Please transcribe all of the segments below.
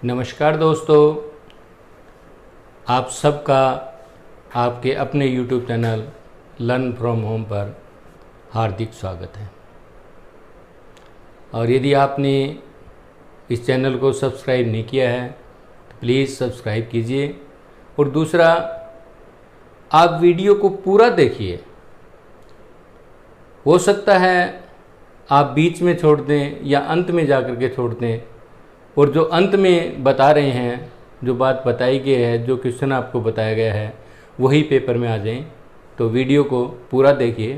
नमस्कार दोस्तों, आप सबका आपके अपने YouTube channel learn from home पर हार्दिक स्वागत है। और यदि आपने इस चैनल को सब्सक्राइब नहीं किया है तो प्लीज़ सब्सक्राइब कीजिए। और दूसरा, आप वीडियो को पूरा देखिए। हो सकता है आप बीच में छोड़ दें या अंत में जा कर के छोड़ दें, और जो अंत में बता रहे हैं, जो बात बताई गई है, जो क्वेश्चन आपको बताया गया है, वही पेपर में आ जाएं। तो वीडियो को पूरा देखिए।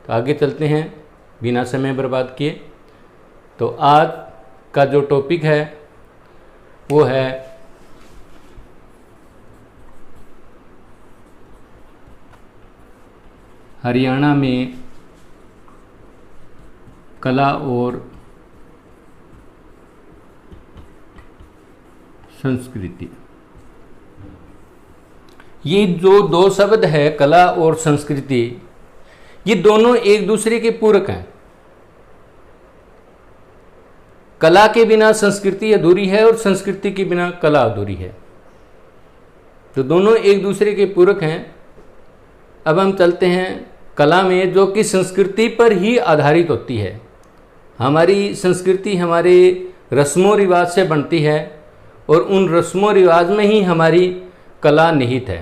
तो आगे चलते हैं बिना समय बर्बाद किए। तो आज का जो टॉपिक है वो है हरियाणा में कला और संस्कृति। ये जो दो शब्द है कला और संस्कृति, ये दोनों एक दूसरे के पूरक हैं। कला के बिना संस्कृति अधूरी है और संस्कृति के बिना कला अधूरी है। तो दोनों एक दूसरे के पूरक हैं। अब हम चलते हैं कला में, जो कि संस्कृति पर ही आधारित होती है। हमारी संस्कृति हमारे रस्मों रिवाज से बनती है और उन रस्मों रिवाज में ही हमारी कला निहित है।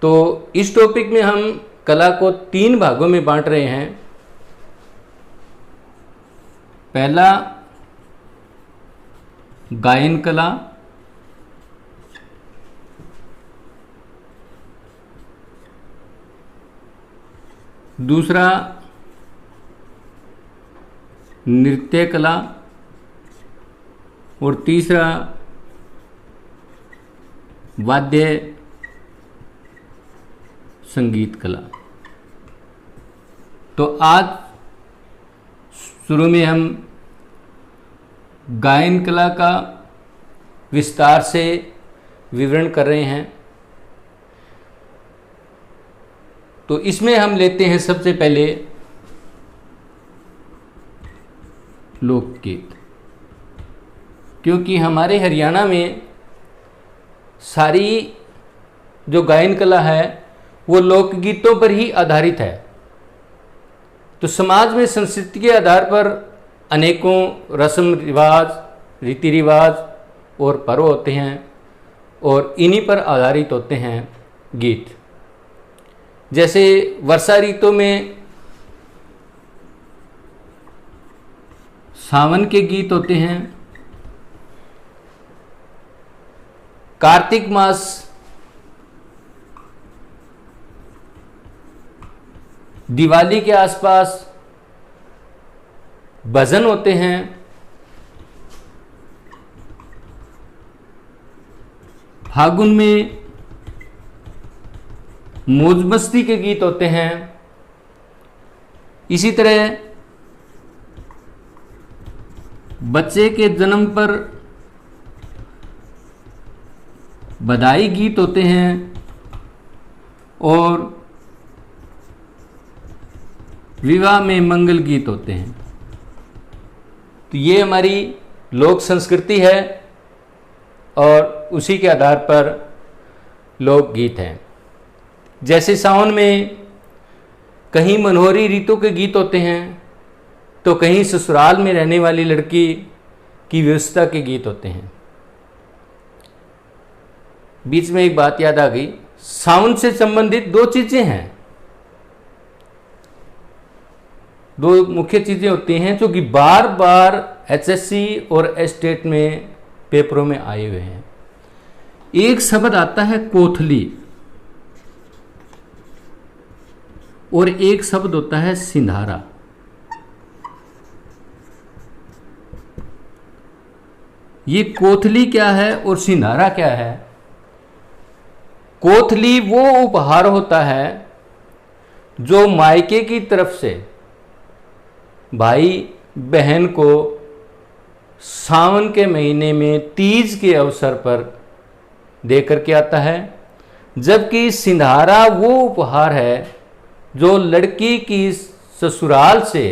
तो इस टॉपिक में हम कला को 3 भागों में बांट रहे हैं। पहला गायन कला, दूसरा नृत्य कला और तीसरा वाद्य संगीत कला। तो आज शुरू में हम गायन कला का विस्तार से विवरण कर रहे हैं। तो इसमें हम लेते हैं सबसे पहले लोकगीत, क्योंकि हमारे हरियाणा में सारी जो गायन कला है वो लोकगीतों पर ही आधारित है। तो समाज में संस्कृति के आधार पर अनेकों रस्म रिवाज, रीति रिवाज और पर्व होते हैं, और इन्हीं पर आधारित होते हैं गीत। जैसे वर्षा ऋतु में सावन के गीत होते हैं, कार्तिक मास दिवाली के आसपास भजन होते हैं, फागुन में मौज मस्ती के गीत होते हैं। इसी तरह बच्चे के जन्म पर बधाई गीत होते हैं और विवाह में मंगल गीत होते हैं। तो ये हमारी लोक संस्कृति है और उसी के आधार पर लोक गीत हैं। जैसे सावन में कहीं मनोहरी ऋतु के गीत होते हैं, तो कहीं ससुराल में रहने वाली लड़की की व्यवस्था के गीत होते हैं। बीच में एक बात याद आ गई, सावन से संबंधित 2 चीजें हैं, 2 मुख्य चीजें होती हैं जो कि बार बार HSC और स्टेट में पेपरों में आए हुए हैं। एक शब्द आता है कोथली और एक शब्द होता है सिंधारा। ये कोथली क्या है और सिंधारा क्या है? कोथली वो उपहार होता है जो मायके की तरफ से भाई बहन को सावन के महीने में तीज के अवसर पर दे करके आता है, जबकि सिंधारा वो उपहार है जो लड़की की ससुराल से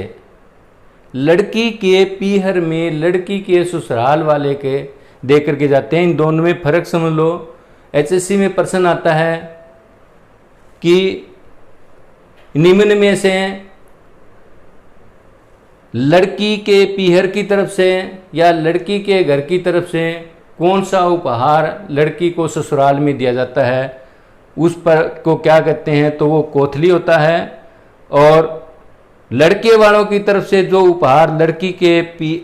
लड़की के पीहर में लड़की के ससुराल वाले के दे करके जाते हैं। इन दोनों में फ़र्क समझ लो। एचएससी में प्रश्न आता है कि निम्न में से लड़की के पीहर की तरफ से या लड़की के घर की तरफ से कौन सा उपहार लड़की को ससुराल में दिया जाता है, उस पर को क्या कहते हैं, तो वो कोथली होता है। और लड़के वालों की तरफ से जो उपहार लड़की के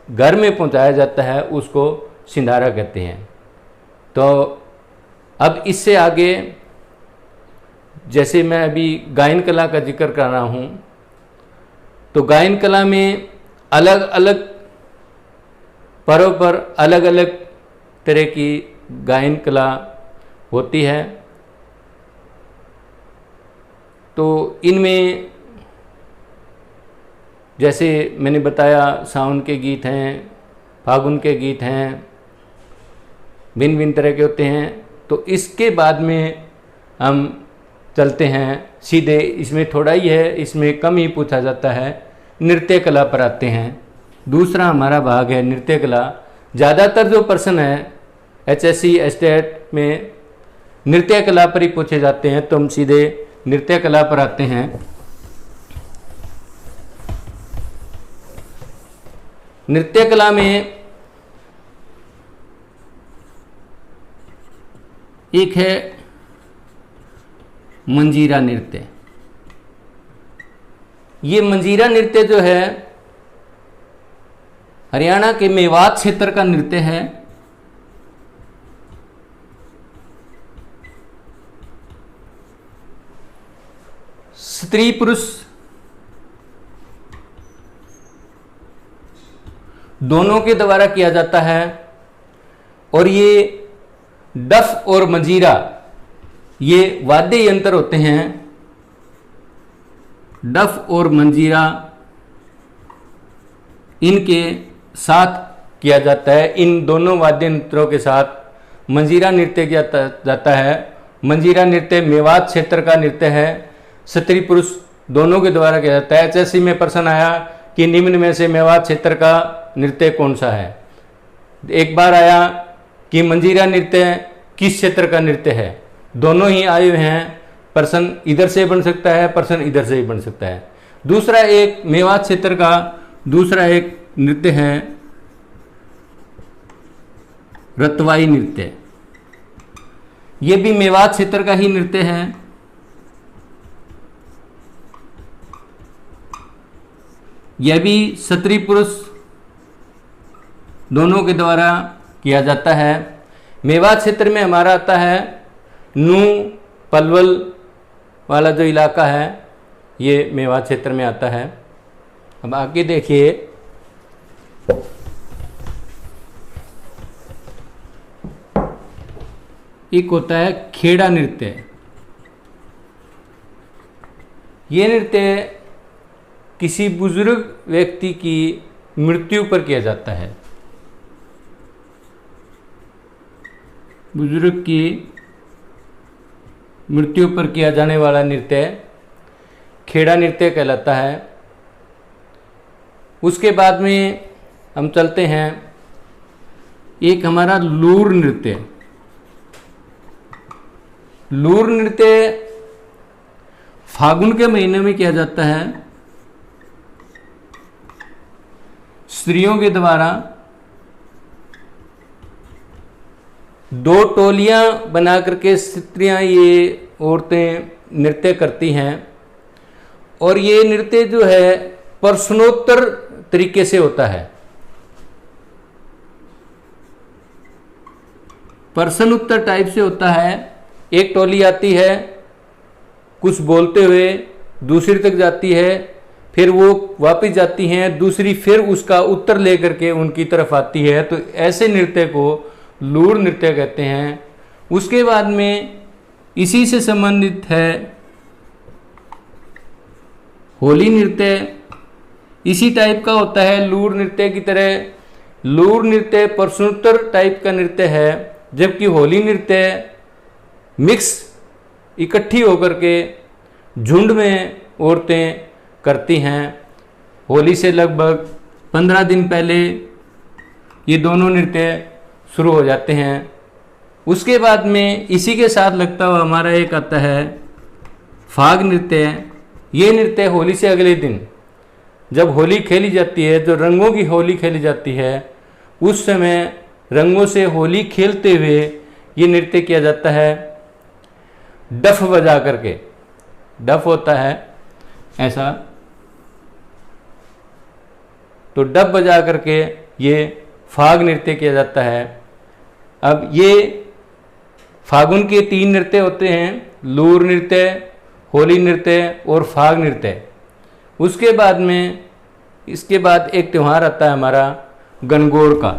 घर में पहुंचाया जाता है उसको सिंधारा कहते हैं। तो अब इससे आगे जैसे मैं अभी गायन कला का जिक्र कर रहा हूँ, तो गायन कला में अलग अलग पर्व पर अलग अलग तरह की गायन कला होती है। तो इनमें जैसे मैंने बताया सावन के गीत हैं, फागुन के गीत हैं, भिन्न भिन्न तरह के होते हैं। तो इसके बाद में हम चलते हैं सीधे, इसमें थोड़ा ही है, इसमें कम ही पूछा जाता है, नृत्य कला पर आते हैं। दूसरा हमारा भाग है नृत्य कला। ज़्यादातर जो प्रश्न है एचएससी स्टेट में नृत्य कला पर ही पूछे जाते हैं, तो हम सीधे नृत्य कला पर आते हैं। नृत्य कला में एक है मंजीरा नृत्य। ये मंजीरा नृत्य जो है हरियाणा के मेवात क्षेत्र का नृत्य है। स्त्री पुरुष दोनों के द्वारा किया जाता है। और ये डफ और मंजीरा ये वाद्य यंत्र होते हैं। डफ और मंजीरा इनके साथ किया जाता है। इन दोनों वाद्य यंत्रों के साथ मंजीरा नृत्य किया जाता है। मंजीरा नृत्य मेवात क्षेत्र का नृत्य है। स्त्री पुरुष दोनों के द्वारा किया जाता है। एचएससी में प्रश्न आया कि निम्न में से मेवात क्षेत्र का नृत्य कौन सा है। एक बार आया कि मंजीरा नृत्य किस क्षेत्र का नृत्य है। दोनों ही आए हुए हैं। प्रश्न इधर से बन सकता है, प्रश्न इधर से भी बन सकता है। दूसरा एक मेवात क्षेत्र का दूसरा एक नृत्य है रतवाई नृत्य। ये भी मेवात क्षेत्र का ही नृत्य है। यह भी स्त्री पुरुष दोनों के द्वारा किया जाता है। मेवात क्षेत्र में हमारा आता है नू पलवल वाला जो इलाका है, ये मेवात क्षेत्र में आता है। अब आगे देखिए, एक होता है खेड़ा नृत्य। ये नृत्य किसी बुजुर्ग व्यक्ति की मृत्यु पर किया जाता है। बुजुर्ग की मृत्यु पर किया जाने वाला नृत्य खेड़ा नृत्य कहलाता है। उसके बाद में हम चलते हैं एक हमारा लूर नृत्य। लूर नृत्य फागुन के महीने में किया जाता है। स्त्रियों के द्वारा दो टोलियां बना करके स्त्रियां ये औरतें नृत्य करती हैं। और ये नृत्य जो है प्रश्नोत्तर तरीके से होता है। प्रश्न उत्तर टाइप से होता है। एक टोली आती है, कुछ बोलते हुए दूसरी तक जाती है, फिर वो वापस जाती हैं, दूसरी फिर उसका उत्तर लेकर के उनकी तरफ आती है। तो ऐसे नृत्य को लूर नृत्य कहते हैं। उसके बाद में इसी से संबंधित है होली नृत्य। इसी टाइप का होता है लूर नृत्य की तरह। लूर नृत्य प्रश्नोत्तर टाइप का नृत्य है, जबकि होली नृत्य मिक्स इकट्ठी होकर के झुंड में औरतें करती हैं। होली से लगभग 15 दिन पहले ये दोनों नृत्य शुरू हो जाते हैं। उसके बाद में इसी के साथ लगता हुआ हमारा एक आता है फाग नृत्य। ये नृत्य होली से अगले दिन जब होली खेली जाती है, जो रंगों की होली खेली जाती है, उस समय रंगों से होली खेलते हुए ये नृत्य किया जाता है डफ बजा करके। डफ होता है ऐसा, तो डफ बजा करके ये फाग नृत्य किया जाता है। अब ये फागुन के 3 नृत्य होते हैं, लूर नृत्य, होली नृत्य और फाग नृत्य। उसके बाद में इसके बाद एक त्यौहार आता है हमारा गणगौर का।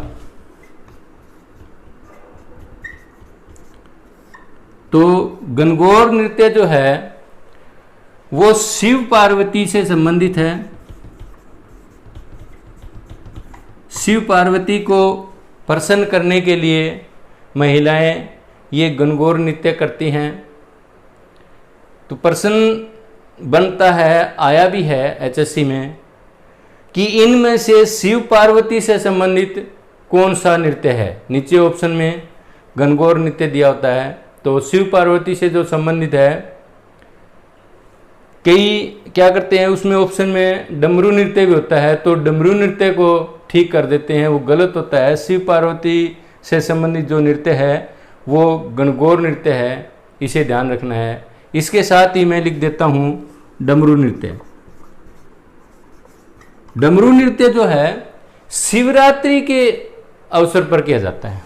तो गणगौर नृत्य जो है वो शिव पार्वती से संबंधित है। शिव पार्वती को प्रसन्न करने के लिए महिलाएं ये गणगौर नृत्य करती हैं। तो प्रश्न बनता है, आया भी है एचएससी में, कि इनमें से शिव पार्वती से संबंधित कौन सा नृत्य है। नीचे ऑप्शन में गणगौर नृत्य दिया होता है, तो शिव पार्वती से जो संबंधित है, कई क्या करते हैं उसमें ऑप्शन में डमरू नृत्य भी होता है, तो डमरू नृत्य को ठीक कर देते हैं, वो गलत होता है। शिव पार्वती से संबंधित जो नृत्य है वो गणगौर नृत्य है, इसे ध्यान रखना है। इसके साथ ही मैं लिख देता हूँ डमरू नृत्य। डमरू नृत्य जो है शिवरात्रि के अवसर पर किया जाता है।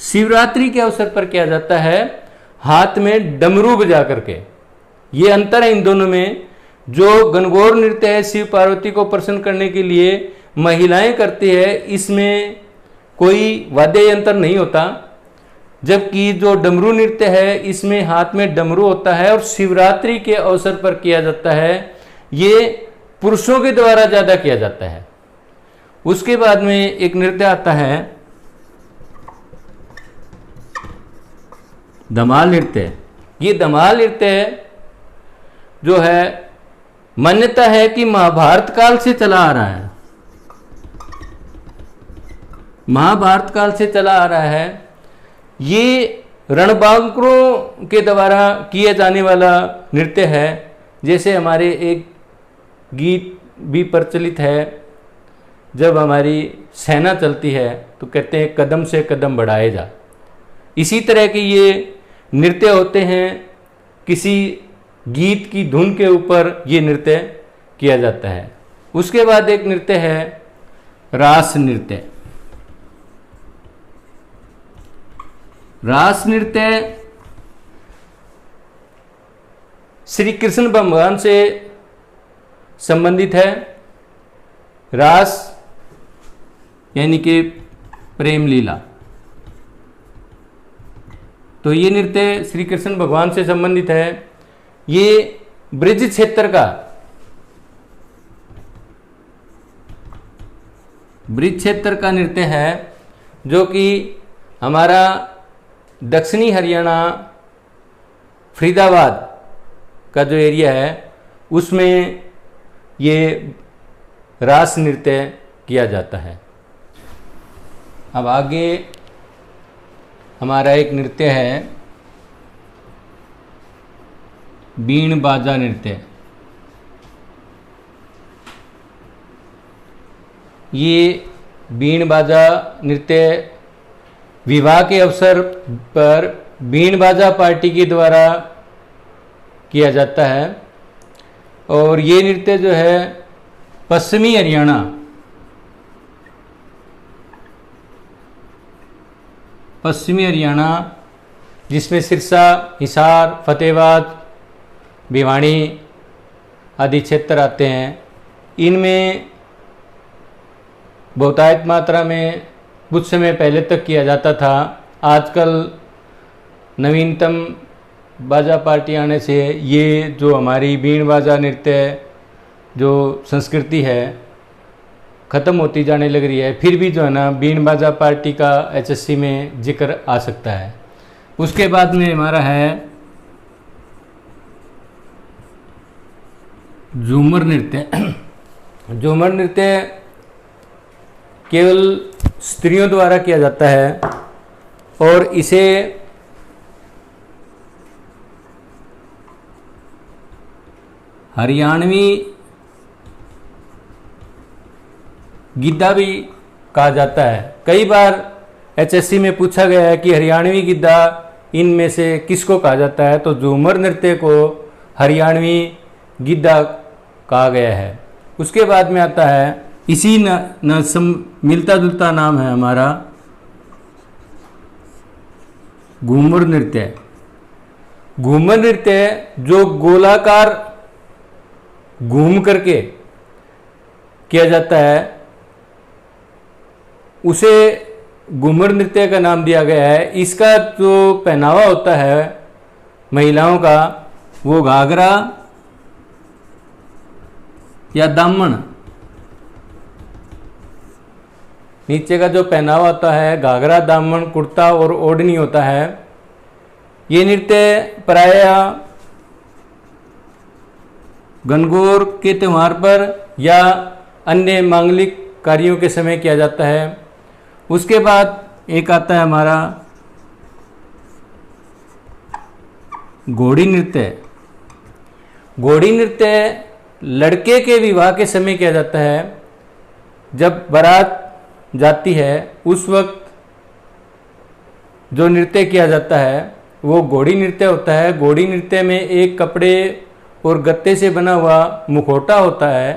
शिवरात्रि के अवसर पर किया जाता है, हाथ में डमरू बजा करके। ये अंतर है इन दोनों में। जो गणगौर नृत्य है शिव पार्वती को प्रसन्न करने के लिए महिलाएं करती है, इसमें कोई वाद्य यंत्र नहीं होता, जबकि जो डमरू नृत्य है इसमें हाथ में डमरू होता है और शिवरात्रि के अवसर पर किया जाता है। ये पुरुषों के द्वारा ज़्यादा किया जाता है। उसके बाद में एक नृत्य आता है धमाल नृत्य। ये धमाल नृत्य जो है मान्यता है कि महाभारत काल से चला आ रहा है। महाभारत काल से चला आ रहा है। ये रणबांकुरों के द्वारा किया जाने वाला नृत्य है। जैसे हमारे एक गीत भी प्रचलित है, जब हमारी सेना चलती है तो कहते हैं कदम से कदम बढ़ाए जा। इसी तरह के ये नृत्य होते हैं, किसी गीत की धुन के ऊपर ये नृत्य किया जाता है। उसके बाद एक नृत्य है रास नृत्य। रास नृत्य श्री कृष्ण भगवान से संबंधित है। रास यानी कि प्रेम लीला। तो ये नृत्य श्री कृष्ण भगवान से संबंधित है। ये ब्रिज क्षेत्र का नृत्य है, जो कि हमारा दक्षिणी हरियाणा फरीदाबाद का जो एरिया है उसमें ये रास नृत्य किया जाता है। अब आगे हमारा एक नृत्य है बीण बाजा नृत्य। ये बीण बाजा नृत्य विवाह के अवसर पर बीण बाजा पार्टी के द्वारा किया जाता है। और ये नृत्य जो है पश्चिमी हरियाणा जिसमें सिरसा, हिसार, फतेहाबाद, भिवानी आदि क्षेत्र आते हैं, इनमें बहुतायत मात्रा में कुछ समय पहले तक किया जाता था। आजकल नवीनतम बाजा पार्टी आने से ये जो हमारी बीण बाजा नृत्य जो संस्कृति है ख़त्म होती जाने लग रही है। फिर भी जो है ना बीण बाजा पार्टी का एचएससी में जिक्र आ सकता है। उसके बाद में हमारा है झूमर नृत्य। झूमर नृत्य केवल स्त्रियों द्वारा किया जाता है और इसे हरियाणवी गिद्धा भी कहा जाता है। कई बार एचएससी में पूछा गया है कि हरियाणवी गिद्धा इनमें से किसको कहा जाता है, तो झूमर नृत्य को हरियाणवी गिद्धा कहा गया है। उसके बाद में आता है इसी मिलता जुलता नाम है हमारा घूमर नृत्य। घूमर नृत्य जो गोलाकार घूम करके किया जाता है उसे घूमर नृत्य का नाम दिया गया है। इसका जो पहनावा होता है महिलाओं का वो घाघरा या दामन, नीचे का जो पहनावा होता है घाघरा, दामन, कुर्ता और ओढ़नी होता है। ये नृत्य प्रायः गणगौर के त्यौहार पर या अन्य मांगलिक कार्यों के समय किया जाता है। उसके बाद एक आता है हमारा घोड़ी नृत्य। घोड़ी नृत्य लड़के के विवाह के समय किया जाता है। जब बारात जाती है उस वक्त जो नृत्य किया जाता है वो घोड़ी नृत्य होता है। घोड़ी नृत्य में एक कपड़े और गत्ते से बना हुआ मुखौटा होता है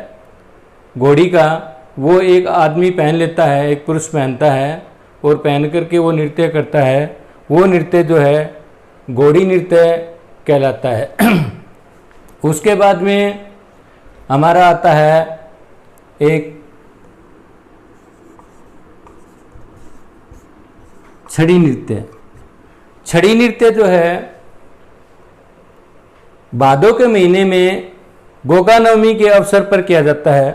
घोड़ी का, वो एक आदमी पहन लेता है, एक पुरुष पहनता है और पहन करके वो नृत्य करता है। वो नृत्य जो है घोड़ी नृत्य कहलाता है। उसके बाद में हमारा आता है एक छड़ी नृत्य। छड़ी नृत्य जो है भादों के महीने में गोगा नवमी के अवसर पर किया जाता है।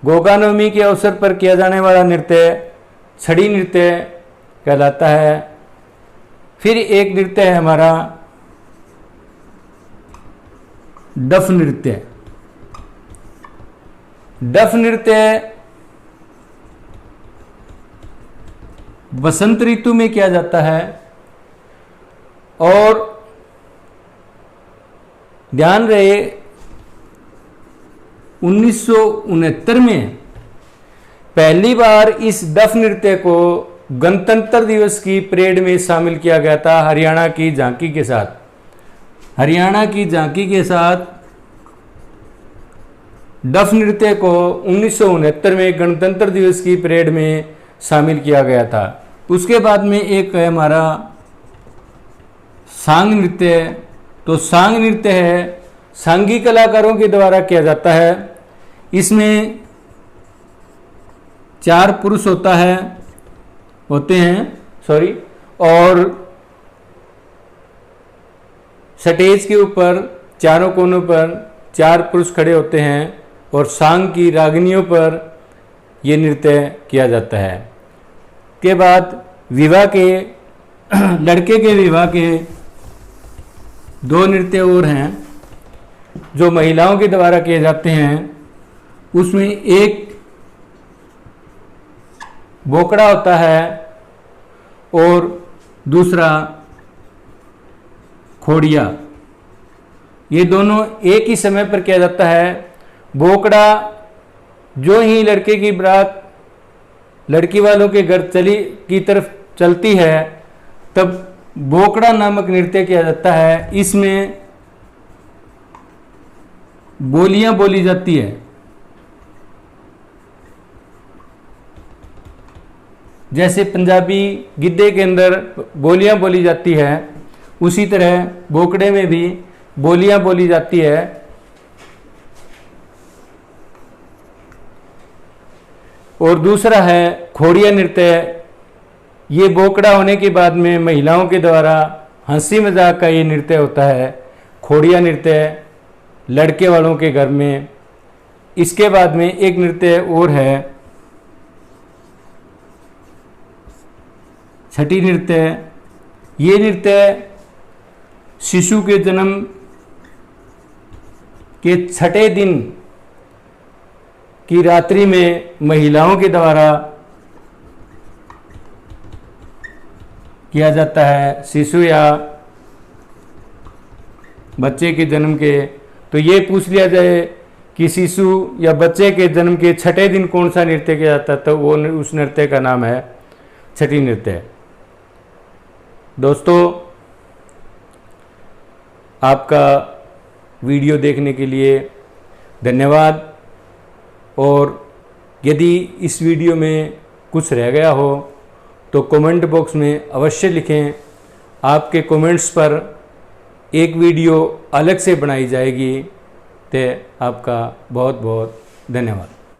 गोगा नवमी के अवसर पर किया जाने वाला नृत्य छड़ी नृत्य कहलाता है। फिर एक नृत्य है हमारा डफ नृत्य। डफ नृत्य बसंत ऋतु में किया जाता है और ध्यान रहे 1969 में पहली बार इस डफ नृत्य को गणतंत्र दिवस की परेड में शामिल किया गया था हरियाणा की झांकी के साथ। हरियाणा की झांकी के साथ डफ नृत्य को 1969 में गणतंत्र दिवस की परेड में शामिल किया गया था। उसके बाद में एक है हमारा सांग नृत्य। तो सांग नृत्य है सांगी कलाकारों के द्वारा किया जाता है। इसमें 4 पुरुष होते हैं और स्टेज के ऊपर चारों कोनों पर 4 पुरुष खड़े होते हैं और सांग की रागिनियों पर यह नृत्य किया जाता है। के बाद विवाह के लड़के के विवाह के 2 नृत्य और हैं जो महिलाओं के द्वारा किए जाते हैं। उसमें एक बोकड़ा होता है और दूसरा खोड़िया। ये दोनों एक ही समय पर किया जाता है। बोकड़ा जो ही लड़के की बारात लड़की वालों के घर की तरफ चलती है तब बोकड़ा नामक नृत्य किया जाता है। इसमें बोलियां बोली जाती है। जैसे पंजाबी गिद्धे के अंदर बोलियां बोली जाती है उसी तरह बोकड़े में भी बोलियां बोली जाती है। और दूसरा है खोड़िया नृत्य। ये बोकड़ा होने के बाद में महिलाओं के द्वारा हंसी मजाक का ये नृत्य होता है। खोड़िया नृत्य लड़के वालों के घर में। इसके बाद में एक नृत्य और है छठी नृत्य। ये नृत्य शिशु के जन्म के छठे दिन कि रात्रि में महिलाओं के द्वारा किया जाता है शिशु या बच्चे के जन्म के, तो ये पूछ लिया जाए कि शिशु या बच्चे के जन्म के छठे दिन कौन सा नृत्य किया जाता है, तो वो उस नृत्य का नाम है छठी नृत्य। दोस्तों, आपका वीडियो देखने के लिए धन्यवाद। और यदि इस वीडियो में कुछ रह गया हो तो कमेंट बॉक्स में अवश्य लिखें। आपके कमेंट्स पर एक वीडियो अलग से बनाई जाएगी। तो आपका बहुत बहुत धन्यवाद।